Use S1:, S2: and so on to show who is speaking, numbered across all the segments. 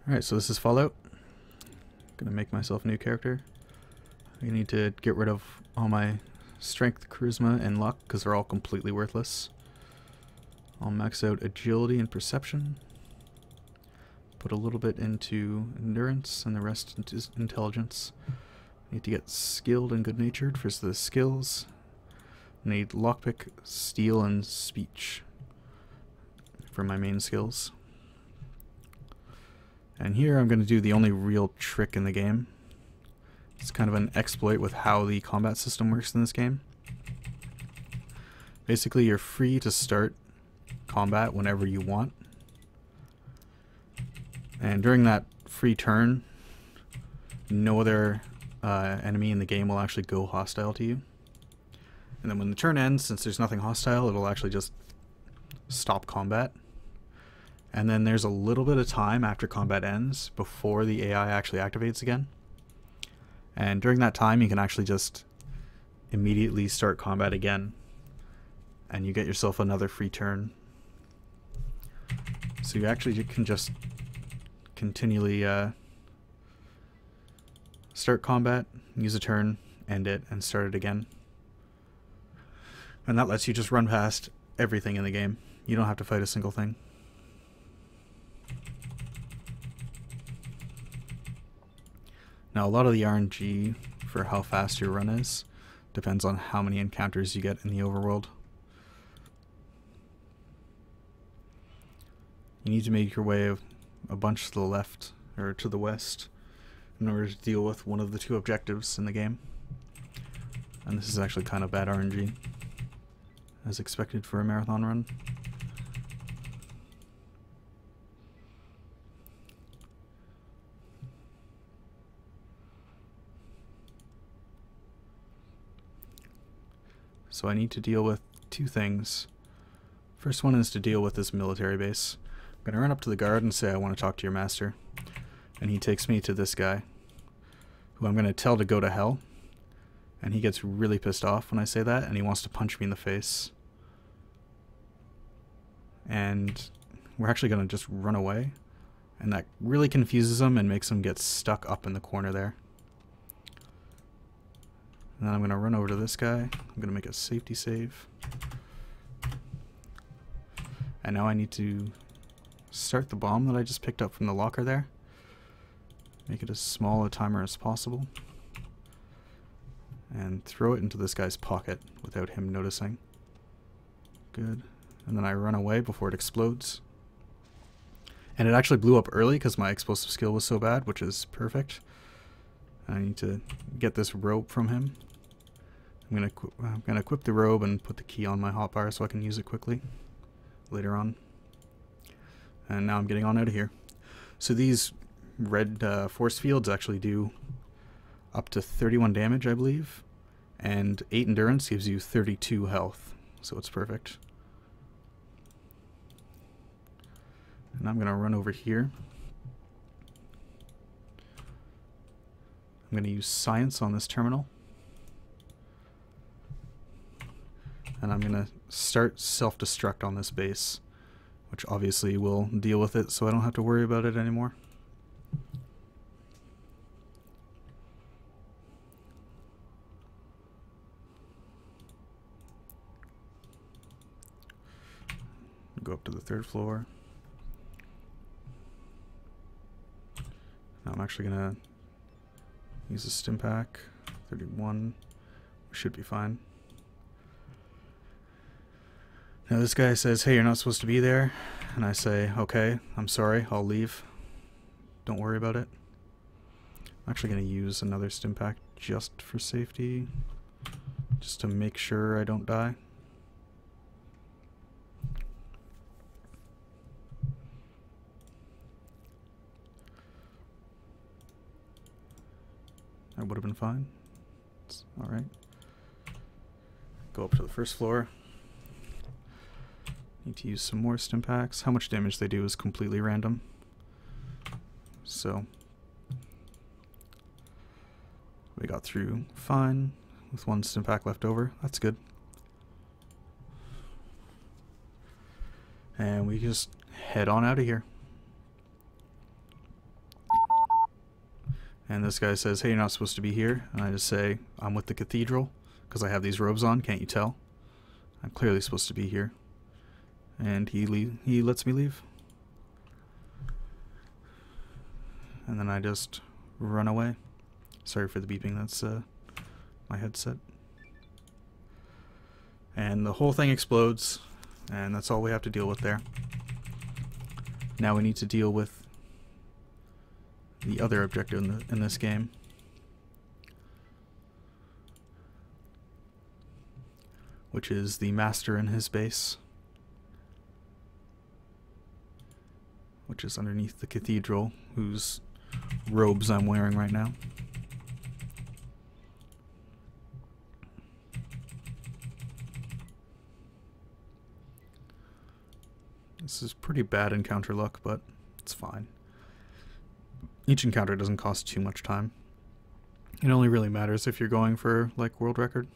S1: Alright, so this is Fallout. Gonna make myself a new character. I need to get rid of all my strength, charisma, and luck because they're all completely worthless. I'll max out agility and perception. Put a little bit into endurance and the rest into intelligence. Need to get skilled and good-natured for the skills. Need lockpick, steel, and speech for my main skills. And here I'm going to do the only real trick in the game. It's kind of an exploit with how the combat system works in this game. Basically, you're free to start combat whenever you want. And during that free turn, no other enemy in the game will actually go hostile to you. And then when the turn ends, since there's nothing hostile, it'll actually just stop combat. And then there's a little bit of time after combat ends before the AI actually activates again. And during that time, you can actually just immediately start combat again. And you get yourself another free turn. So you can just continually start combat, use a turn, end it, and start it again. And that lets you just run past everything in the game. You don't have to fight a single thing. Now, a lot of the RNG for how fast your run is depends on how many encounters you get in the overworld. You need to make your way a bunch to the left or to the west in order to deal with one of the two objectives in the game. And this is actually kind of bad RNG, as expected for a marathon run. So I need to deal with two things. First one is to deal with this military base. I'm going to run up to the guard and say I want to talk to your master. And he takes me to this guy, who I'm going to tell to go to hell. And he gets really pissed off when I say that, and he wants to punch me in the face. And we're actually going to just run away. And that really confuses him and makes him get stuck up in the corner there. And then I'm going to run over to this guy. I'm going to make a safety save. And now I need to start the bomb that I just picked up from the locker there. Make it as small a timer as possible. And throw it into this guy's pocket without him noticing. Good. And then I run away before it explodes. And it actually blew up early because my explosive skill was so bad, which is perfect. I need to get this rope from him. I'm gonna equip the robe and put the key on my hotbar so I can use it quickly later on. And now I'm getting on out of here. So these red force fields actually do up to 31 damage, I believe, and 8 endurance gives you 32 health, so it's perfect. And I'm gonna run over here. I'm gonna use science on this terminal. And I'm going to start self-destruct on this base, which obviously will deal with it so I don't have to worry about it anymore. Go up to the 3rd floor. Now I'm actually going to use a stim pack. 31 should be fine. Now this guy says, hey, you're not supposed to be there. And I say, okay, I'm sorry, I'll leave. Don't worry about it. I'm actually going to use another stim pack just for safety. Just to make sure I don't die. That would have been fine. It's alright. Go up to the 1st floor. Need to use some more stim packs. How much damage they do is completely random. So we got through fine with 1 stim pack left over. That's good. And we just head on out of here. And this guy says, hey, you're not supposed to be here. And I just say, I'm with the cathedral because I have these robes on. Can't you tell? I'm clearly supposed to be here. And he lets me leave. And then I just run away. Sorry for the beeping, that's my headset. And the whole thing explodes, and that's all we have to deal with there. Now we need to deal with the other objective in this game. Which is the master in his base. Which is underneath the cathedral, whose robes I'm wearing right now. This is pretty bad encounter luck, but it's fine. Each encounter doesn't cost too much time. It only really matters if you're going for, like, world record.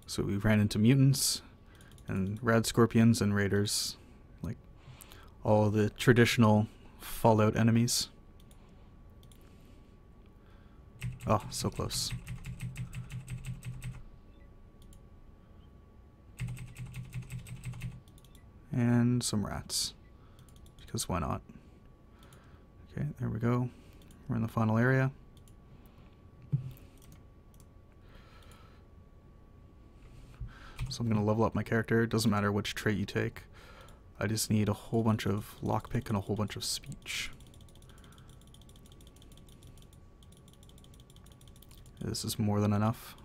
S1: So we ran into mutants and rad scorpions and raiders, like all the traditional Fallout enemies. Oh, so close. And some rats, because why not? Okay, there we go. We're in the final area. So I'm going to level up my character. It doesn't matter which trait you take. I just need a whole bunch of lockpick and a whole bunch of speech. This is more than enough.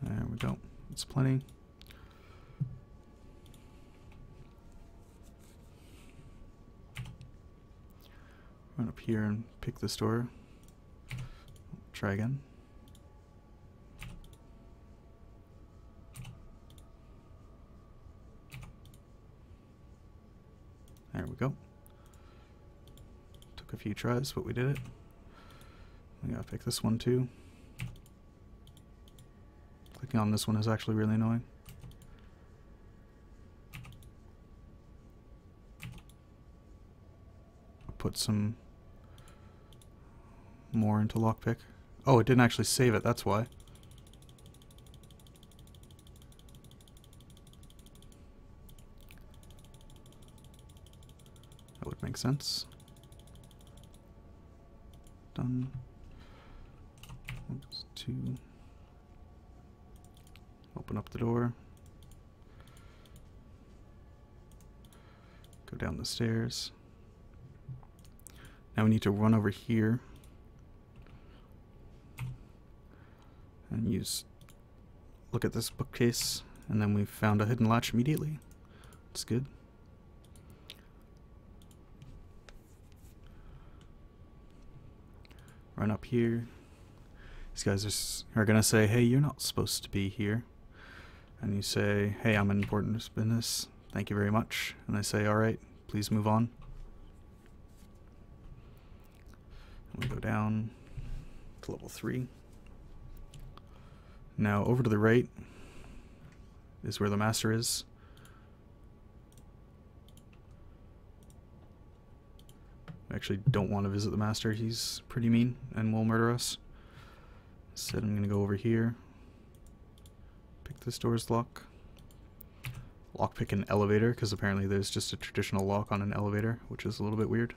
S1: There we go. It's plenty. Run up here and pick this door. Try again. There we go. Took a few tries, but we did it. We gotta pick this one too. Clicking on this one is actually really annoying. I'll put some more into lockpick. Oh, it didn't actually save it, that's why. That would make sense. Done. Oops, 2. Open up the door. Go down the stairs. Now we need to run over here and look at this bookcase, and then we found a hidden latch immediately. That's good. Run up here. These guys are gonna say, hey, you're not supposed to be here. And you say, hey, I'm an important business. Thank you very much. And they say, alright, please move on. And we go down to level 3. Now over to the right is where the master is. I actually don't want to visit the master. He's pretty mean and will murder us. Instead, I'm going to go over here. Pick this door's lock. Lockpick an elevator, because apparently there's just a traditional lock on an elevator, which is a little bit weird.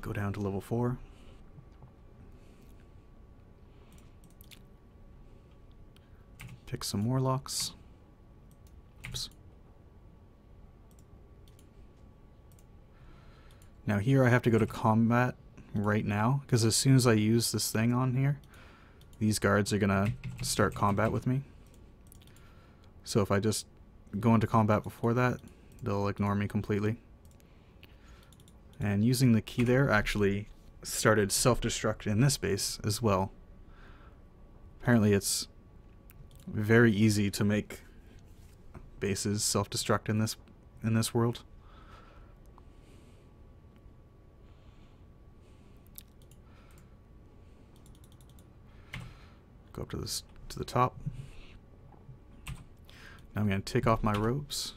S1: Go down to level 4. Pick some more locks. Oops. Now here I have to go to combat right now, because as soon as I use this thing on here, these guards are gonna start combat with me. So if I just go into combat before that, they'll ignore me completely. And using the key there actually started self-destruct in this base as well. Apparently it's very easy to make bases self-destruct in this world. Go up to this to the top. Now I'm going to take off my robes.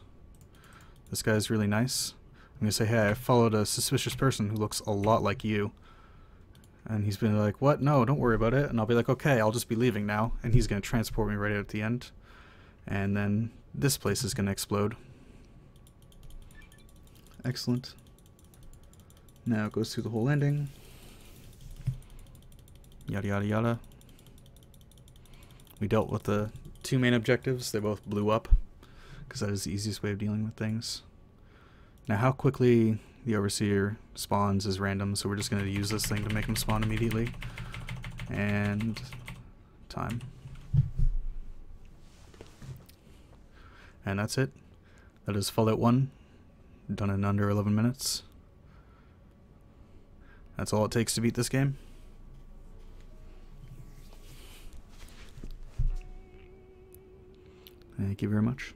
S1: This guy's really nice. I'm going to say, hey, I followed a suspicious person who looks a lot like you. And he's been like, what? No, don't worry about it. And I'll be like, okay, I'll just be leaving now. And he's going to transport me right out at the end. And then this place is going to explode. Excellent. Now it goes through the whole ending. Yada yada yada. We dealt with the two main objectives. They both blew up, because that is the easiest way of dealing with things. Now how quickly the Overseer spawns is random, so we're just going to use this thing to make him spawn immediately. And time. And that's it. That is Fallout 1, done in under 11 minutes. That's all it takes to beat this game. Thank you very much.